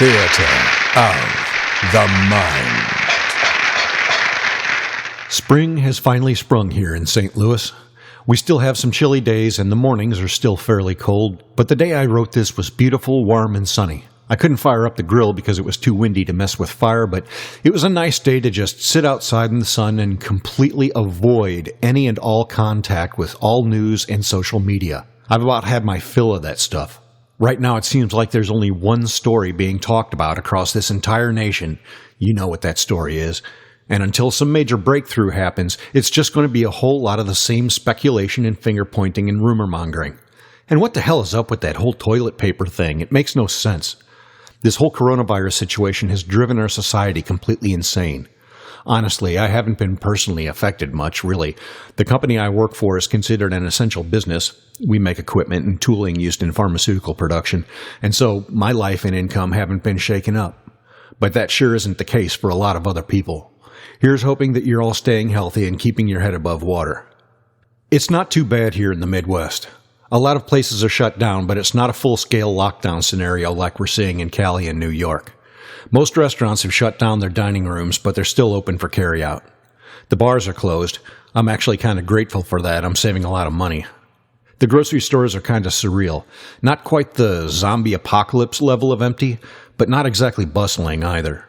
Theater of the Mind. Spring has finally sprung here in St. Louis. We still have some chilly days and the mornings are still fairly cold, but the day I wrote this was beautiful, warm, and sunny. I couldn't fire up the grill because it was too windy to mess with fire, but it was a nice day to just sit outside in the sun and completely avoid any and all contact with all news and social media. I've about had my fill of that stuff. Right now it seems like there's only one story being talked about across this entire nation. You know what that story is. And until some major breakthrough happens, it's just going to be a whole lot of the same speculation and finger-pointing and rumor-mongering. And what the hell is up with that whole toilet paper thing? It makes no sense. This whole coronavirus situation has driven our society completely insane. Honestly, I haven't been personally affected much, really. The company I work for is considered an essential business. We make equipment and tooling used in pharmaceutical production, and so my life and income haven't been shaken up. But that sure isn't the case for a lot of other people. Here's hoping that you're all staying healthy and keeping your head above water. It's not too bad here in the Midwest. A lot of places are shut down, but it's not a full-scale lockdown scenario like we're seeing in Cali and New York. Most restaurants have shut down their dining rooms, but they're still open for carry-out. The bars are closed. I'm actually kind of grateful for that. I'm saving a lot of money. The grocery stores are kind of surreal. Not quite the zombie apocalypse level of empty, but not exactly bustling either.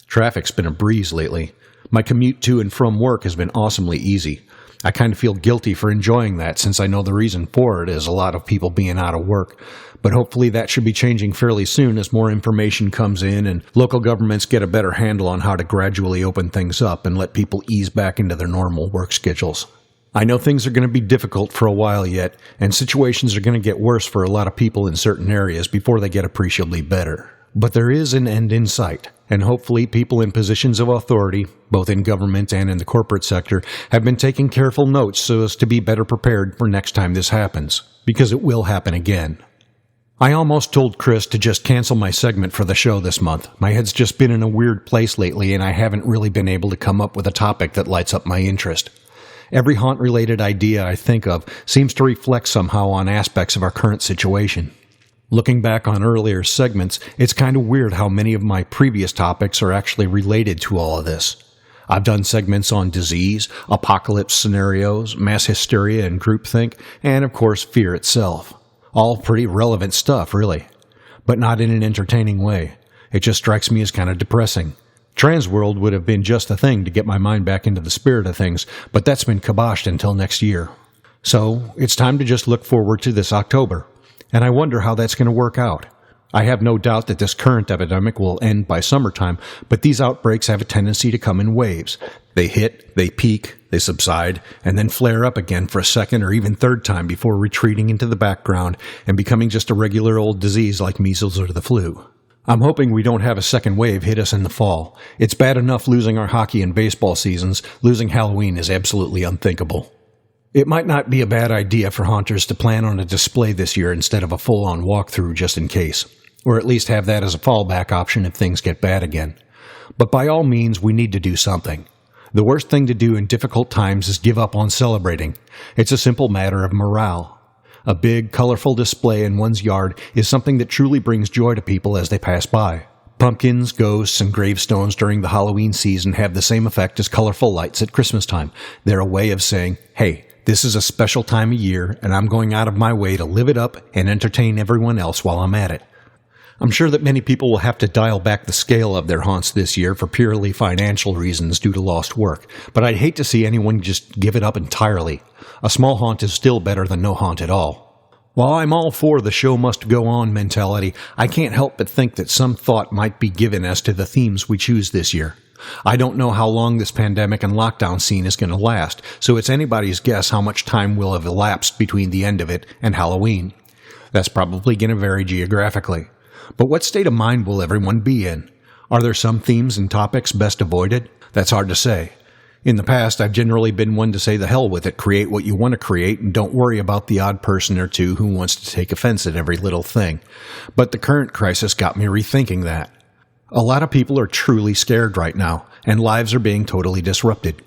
Traffic's been a breeze lately. My commute to and from work has been awesomely easy. I kind of feel guilty for enjoying that since I know the reason for it is a lot of people being out of work. But hopefully that should be changing fairly soon as more information comes in and local governments get a better handle on how to gradually open things up and let people ease back into their normal work schedules. I know things are going to be difficult for a while yet, and situations are going to get worse for a lot of people in certain areas before they get appreciably better. But there is an end in sight, and hopefully people in positions of authority, both in government and in the corporate sector, have been taking careful notes so as to be better prepared for next time this happens, because it will happen again. I almost told Chris to just cancel my segment for the show this month. My head's just been in a weird place lately, and I haven't really been able to come up with a topic that lights up my interest. Every haunt-related idea I think of seems to reflect somehow on aspects of our current situation. Looking back on earlier segments, it's kind of weird how many of my previous topics are actually related to all of this. I've done segments on disease, apocalypse scenarios, mass hysteria and groupthink, and of course fear itself. All pretty relevant stuff, really. But not in an entertaining way. It just strikes me as kind of depressing. Transworld would have been just the thing to get my mind back into the spirit of things, but that's been kiboshed until next year. So, it's time to just look forward to this October. And I wonder how that's going to work out. I have no doubt that this current epidemic will end by summertime, but these outbreaks have a tendency to come in waves. They hit, they peak, they subside, and then flare up again for a second or even third time before retreating into the background and becoming just a regular old disease like measles or the flu. I'm hoping we don't have a second wave hit us in the fall. It's bad enough losing our hockey and baseball seasons. Losing Halloween is absolutely unthinkable. It might not be a bad idea for haunters to plan on a display this year instead of a full-on walkthrough just in case, or at least have that as a fallback option if things get bad again. But by all means, we need to do something. The worst thing to do in difficult times is give up on celebrating. It's a simple matter of morale. A big, colorful display in one's yard is something that truly brings joy to people as they pass by. Pumpkins, ghosts, and gravestones during the Halloween season have the same effect as colorful lights at Christmas time. They're a way of saying, hey, this is a special time of year, and I'm going out of my way to live it up and entertain everyone else while I'm at it. I'm sure that many people will have to dial back the scale of their haunts this year for purely financial reasons due to lost work, but I'd hate to see anyone just give it up entirely. A small haunt is still better than no haunt at all. While I'm all for the show must go on mentality, I can't help but think that some thought might be given as to the themes we choose this year. I don't know how long this pandemic and lockdown scene is going to last, so it's anybody's guess how much time will have elapsed between the end of it and Halloween. That's probably going to vary geographically. But what state of mind will everyone be in? Are there some themes and topics best avoided? That's hard to say. In the past, I've generally been one to say the hell with it, create what you want to create, and don't worry about the odd person or two who wants to take offense at every little thing. But the current crisis got me rethinking that. A lot of people are truly scared right now, and lives are being totally disrupted.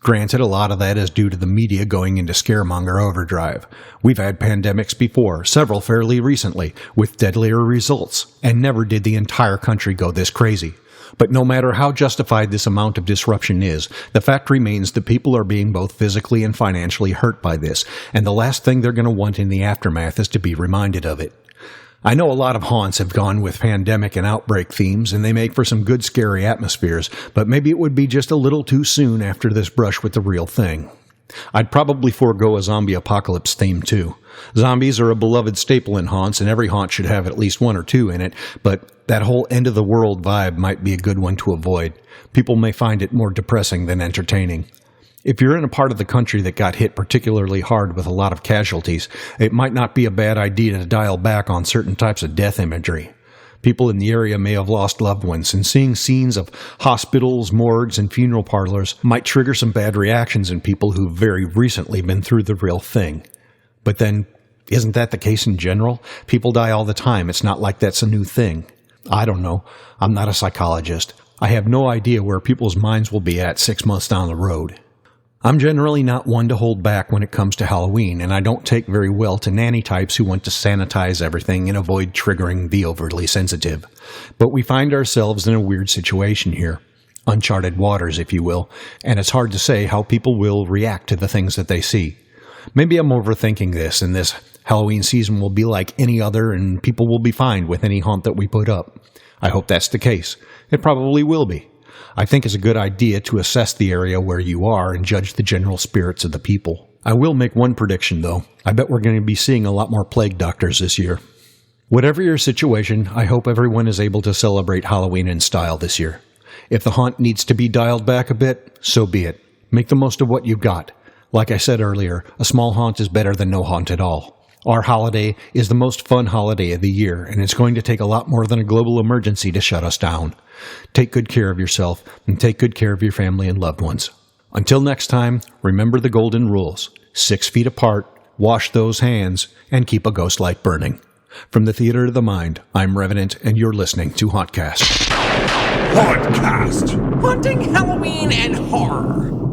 Granted, a lot of that is due to the media going into scaremonger overdrive. We've had pandemics before, several fairly recently, with deadlier results, and never did the entire country go this crazy. But no matter how justified this amount of disruption is, the fact remains that people are being both physically and financially hurt by this, and the last thing they're going to want in the aftermath is to be reminded of it. I know a lot of haunts have gone with pandemic and outbreak themes, and they make for some good scary atmospheres, but maybe it would be just a little too soon after this brush with the real thing. I'd probably forego a zombie apocalypse theme too. Zombies are a beloved staple in haunts, and every haunt should have at least one or two in it, but that whole end-of-the-world vibe might be a good one to avoid. People may find it more depressing than entertaining. If you're in a part of the country that got hit particularly hard with a lot of casualties, it might not be a bad idea to dial back on certain types of death imagery. People in the area may have lost loved ones, and seeing scenes of hospitals, morgues, and funeral parlors might trigger some bad reactions in people who've very recently been through the real thing. But then, isn't that the case in general? People die all the time. It's not like that's a new thing. I don't know. I'm not a psychologist. I have no idea where people's minds will be at 6 months down the road. I'm generally not one to hold back when it comes to Halloween, and I don't take very well to nanny types who want to sanitize everything and avoid triggering the overly sensitive. But we find ourselves in a weird situation here. Uncharted waters, if you will, and it's hard to say how people will react to the things that they see. Maybe I'm overthinking this, and this Halloween season will be like any other, and people will be fine with any haunt that we put up. I hope that's the case. It probably will be. I think it's a good idea to assess the area where you are and judge the general spirits of the people. I will make one prediction, though. I bet we're going to be seeing a lot more plague doctors this year. Whatever your situation, I hope everyone is able to celebrate Halloween in style this year. If the haunt needs to be dialed back a bit, so be it. Make the most of what you've got. Like I said earlier, a small haunt is better than no haunt at all. Our holiday is the most fun holiday of the year, and it's going to take a lot more than a global emergency to shut us down. Take good care of yourself, and take good care of your family and loved ones. Until next time, remember the golden rules. 6 feet apart, wash those hands, and keep a ghost light burning. From the Theater of the Mind, I'm Revenant, and you're listening to Hauntcast. Hauntcast! Haunting Halloween and horror.